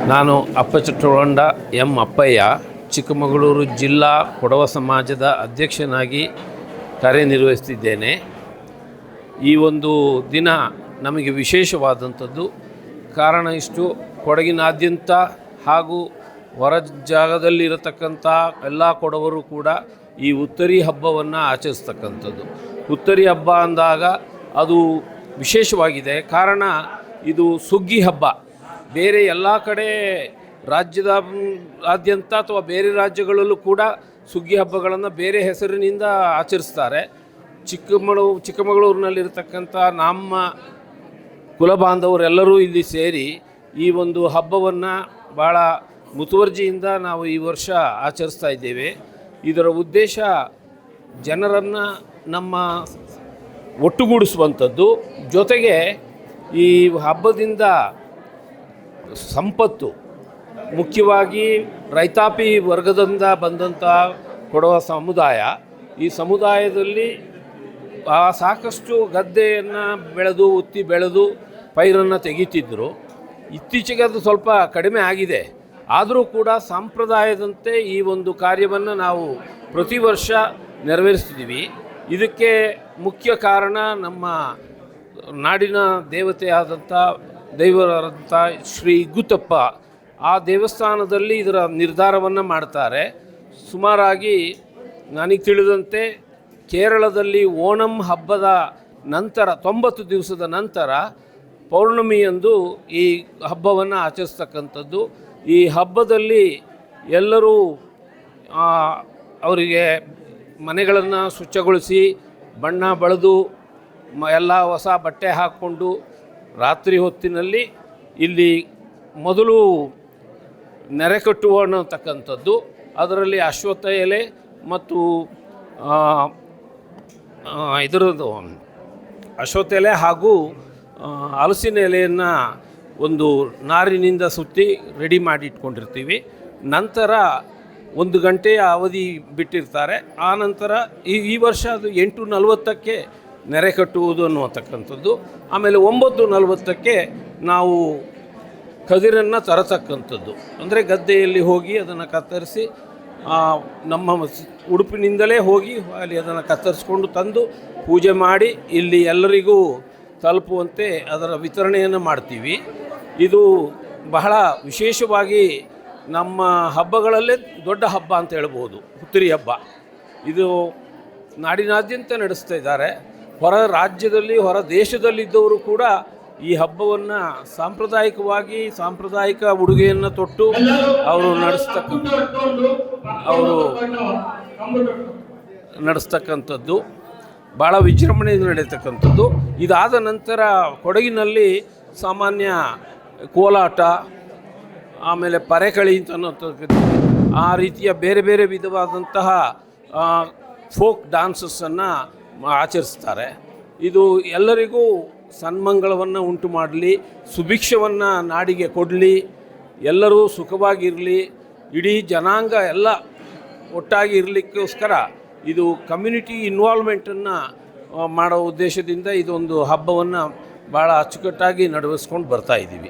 ನಾನು ಅಪ್ಪಚಟ್ಟುಗೊಂಡ ಎಂ ಅಪ್ಪಯ್ಯ, ಚಿಕ್ಕಮಗಳೂರು ಜಿಲ್ಲಾ ಕೊಡವ ಸಮಾಜದ ಅಧ್ಯಕ್ಷನಾಗಿ ಕಾರ್ಯನಿರ್ವಹಿಸ್ತಿದ್ದೇನೆ. ಈ ಒಂದು ದಿನ ನಮಗೆ ವಿಶೇಷವಾದಂಥದ್ದು. ಕಾರಣ ಇಷ್ಟು, ಕೊಡಗಿನಾದ್ಯಂತ ಹಾಗೂ ಹೊರ ಜಾಗದಲ್ಲಿರತಕ್ಕಂಥ ಎಲ್ಲ ಕೊಡವರು ಕೂಡ ಈ ಹುತ್ತರಿ ಹಬ್ಬವನ್ನು ಆಚರಿಸ್ತಕ್ಕಂಥದ್ದು. ಹುತ್ತರಿ ಹಬ್ಬ ಅಂದಾಗ ಅದು ವಿಶೇಷವಾಗಿದೆ. ಕಾರಣ ಇದು ಸುಗ್ಗಿ ಹಬ್ಬ. ಬೇರೆ ಎಲ್ಲ ಕಡೆ ರಾಜ್ಯದಾದ್ಯಂತ ಅಥವಾ ಬೇರೆ ರಾಜ್ಯಗಳಲ್ಲೂ ಕೂಡ ಸುಗ್ಗಿ ಹಬ್ಬಗಳನ್ನು ಬೇರೆ ಹೆಸರಿನಿಂದ ಆಚರಿಸ್ತಾರೆ. ಚಿಕ್ಕಮಗಳೂರಿನಲ್ಲಿರ್ತಕ್ಕಂಥ ನಮ್ಮ ಕುಲಬಾಂಧವರೆಲ್ಲರೂ ಇಲ್ಲಿ ಸೇರಿ ಈ ಒಂದು ಹಬ್ಬವನ್ನು ಭಾಳ ಮುತುವರ್ಜಿಯಿಂದ ನಾವು ಈ ವರ್ಷ ಆಚರಿಸ್ತಾ ಇದ್ದೇವೆ. ಇದರ ಉದ್ದೇಶ ಜನರನ್ನು ನಮ್ಮ ಒಟ್ಟುಗೂಡಿಸುವಂಥದ್ದು. ಜೊತೆಗೆ ಈ ಹಬ್ಬದಿಂದ ಸಂಪತ್ತು, ಮುಖ್ಯವಾಗಿ ರೈತಾಪಿ ವರ್ಗದಿಂದ ಬಂದಂಥ ಕೊಡವ ಸಮುದಾಯ, ಈ ಸಮುದಾಯದಲ್ಲಿ ಸಾಕಷ್ಟು ಗದ್ದೆಯನ್ನು ಬೆಳೆದು ಉತ್ತಿ ಬೆಳೆದು ಪೈರನ್ನು ತೆಗಿತಿದ್ದರು. ಇತ್ತೀಚೆಗೆ ಅದು ಸ್ವಲ್ಪ ಕಡಿಮೆ ಆಗಿದೆ. ಆದರೂ ಕೂಡ ಸಂಪ್ರದಾಯದಂತೆ ಈ ಒಂದು ಕಾರ್ಯವನ್ನು ನಾವು ಪ್ರತಿ ವರ್ಷ ನೆರವೇರಿಸ್ತಿದ್ದೀವಿ. ಇದಕ್ಕೆ ಮುಖ್ಯ ಕಾರಣ ನಮ್ಮ ನಾಡಿನ ದೇವತೆಯಾದಂಥ ದೈವರಾದಂಥ ಶ್ರೀ ಇಗ್ಗುತ್ತಪ್ಪ. ಆ ದೇವಸ್ಥಾನದಲ್ಲಿ ಇದರ ನಿರ್ಧಾರವನ್ನು ಮಾಡ್ತಾರೆ. ಸುಮಾರಾಗಿ ನನಗೆ ತಿಳಿದಂತೆ ಕೇರಳದಲ್ಲಿ ಓಣಂ ಹಬ್ಬದ ನಂತರ 90 ದಿವಸದ ನಂತರ ಪೌರ್ಣಮಿಯಂದು ಈ ಹಬ್ಬವನ್ನು ಆಚರಿಸ್ತಕ್ಕಂಥದ್ದು. ಈ ಹಬ್ಬದಲ್ಲಿ ಎಲ್ಲರೂ ಅವರಿಗೆ ಮನೆಗಳನ್ನು ಸ್ವಚ್ಛಗೊಳಿಸಿ ಬಣ್ಣ ಬಳಿದು ಎಲ್ಲ ಹೊಸ ಬಟ್ಟೆ ಹಾಕ್ಕೊಂಡು ರಾತ್ರಿ ಹೊತ್ತಿನಲ್ಲಿ ಇಲ್ಲಿ ಮೊದಲು ನೆರೆ ಕಟ್ಟುವ ಅನ್ನತಕ್ಕಂಥದ್ದು. ಅದರಲ್ಲಿ ಅಶ್ವತ್ಥ ಎಲೆ ಮತ್ತು ಇದರದ್ದು ಅಶ್ವತ್ಥ ಎಲೆ ಹಾಗೂ ಹಲಸಿನ ಎಲೆಯನ್ನು ಒಂದು ನಾರಿನಿಂದ ಸುತ್ತಿ ರೆಡಿ ಮಾಡಿ ಇಟ್ಕೊಂಡಿರ್ತೀವಿ. ನಂತರ 1 ಗಂಟೆಯ ಅವಧಿ ಬಿಟ್ಟಿರ್ತಾರೆ. ಆ ನಂತರ ಈ ವರ್ಷ ಅದು 8:40ಕ್ಕೆ ನೆರೆ ಕಟ್ಟುವುದು ಅನ್ನುವತಕ್ಕಂಥದ್ದು. ಆಮೇಲೆ 9:40ಕ್ಕೆ ನಾವು ಕದಿರನ್ನು ತರತಕ್ಕಂಥದ್ದು. ಅಂದರೆ ಗದ್ದೆಯಲ್ಲಿ ಹೋಗಿ ಅದನ್ನು ಕತ್ತರಿಸಿ ನಮ್ಮ ಉಡುಪಿನಿಂದಲೇ ಹೋಗಿ ಅಲ್ಲಿ ಅದನ್ನು ಕತ್ತರಿಸ್ಕೊಂಡು ತಂದು ಪೂಜೆ ಮಾಡಿ ಇಲ್ಲಿ ಎಲ್ಲರಿಗೂ ತಲುಪುವಂತೆ ಅದರ ವಿತರಣೆಯನ್ನು ಮಾಡ್ತೀವಿ. ಇದು ಬಹಳ ವಿಶೇಷವಾಗಿ ನಮ್ಮ ಹಬ್ಬಗಳಲ್ಲೇ ದೊಡ್ಡ ಹಬ್ಬ ಅಂತ ಹೇಳ್ಬೋದು, ಹುತ್ತರಿ ಹಬ್ಬ. ಇದು ನಾಡಿನಾದ್ಯಂತ ನಡೆಸ್ತಾ ಇದ್ದಾರೆ. ಹೊರ ರಾಜ್ಯದಲ್ಲಿ, ಹೊರ ದೇಶದಲ್ಲಿದ್ದವರು ಕೂಡ ಈ ಹಬ್ಬವನ್ನು ಸಾಂಪ್ರದಾಯಿಕ ಉಡುಗೆಯನ್ನು ತೊಟ್ಟು ಅವರು ನಡೆಸ್ತಕ್ಕಂಥದ್ದು ಭಾಳ ವಿಜೃಂಭಣೆಯಿಂದ ನಡೆಯತಕ್ಕಂಥದ್ದು. ಇದಾದ ನಂತರ ಕೊಡಗಿನಲ್ಲಿ ಸಾಮಾನ್ಯ ಕೋಲಾಟ, ಆಮೇಲೆ ಪರೆಕಳಿ ಅನ್ನೋತಕ್ಕಂಥದ್ದು, ಆ ರೀತಿಯ ಬೇರೆ ಬೇರೆ ವಿಧವಾದಂತಹ ಫೋಕ್ ಡ್ಯಾನ್ಸಸ್ಸನ್ನು ಆಚರಿಸ್ತಾರೆ. ಇದು ಎಲ್ಲರಿಗೂ ಸನ್ಮಂಗಳವನ್ನು ಉಂಟು ಮಾಡಲಿ, ಸುಭಿಕ್ಷವನ್ನು ನಾಡಿಗೆ ಕೊಡಲಿ, ಎಲ್ಲರೂ ಸುಖವಾಗಿರಲಿ, ಇಡೀ ಜನಾಂಗ ಎಲ್ಲ ಒಟ್ಟಾಗಿ ಇರಲಿಕ್ಕೋಸ್ಕರ ಇದು ಕಮ್ಯುನಿಟಿ ಇನ್ವಾಲ್ವ್ಮೆಂಟನ್ನು ಮಾಡೋ ಉದ್ದೇಶದಿಂದ ಇದೊಂದು ಹಬ್ಬವನ್ನು ಭಾಳ ಅಚ್ಚುಕಟ್ಟಾಗಿ ನಡೆಸ್ಕೊಂಡು ಬರ್ತಾಯಿದ್ದೀವಿ.